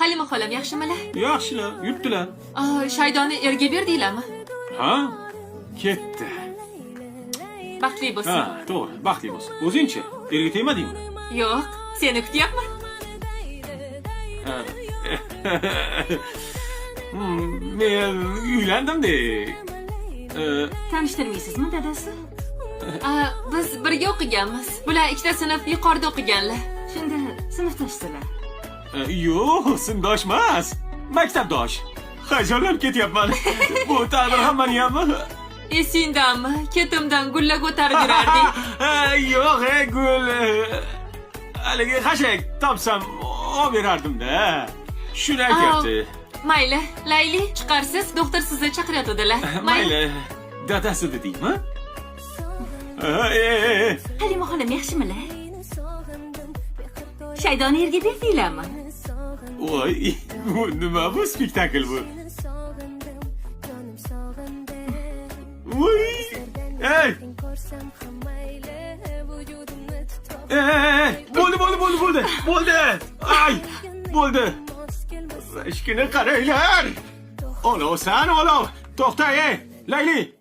Halima xolam yaxshimilar? Yaxshilar, yuribdilar. Shaydoni erga berdinglarmi? Ha? Ketdi. Baxtli bo'lsin. Ha, to'g'ri, baxtli bo'lsin. O'zingchi, erga tegmadingmi? Yo'q, seni kutyapman. Men uylandim-de. Tanishtirmaysizmi dadasi? Biz birga o'qiganmiz. Bular ikkita sinf yuqorida o'qiganlar. Shunda sinfdoshsilar. Yo'q, sinfdosh emas. Maktabdosh. Hayajonlanib ketyapman. Bu taqdir hammani hammi? Esingdanmi? Ketimdan gulla ko'tarib yurarding. Yo'q, gul. Haligi xashak topsam olib berardim-da. Shuni aytyapti. Mayli, Layli, chiqarsiz, doktor sizni chaqiryotdilar. Mayli. Dadasi dedingmi? Halima xolam yaxshimilar? Shaydoni yerga berdinglarmi? Voy, bu nima bu spektakl bu? Voy! Ey! Bo'ldi! Ay! Bo'ldi! Eshikni qaranglar! Olov san, olov! To'xta, ey! Layli!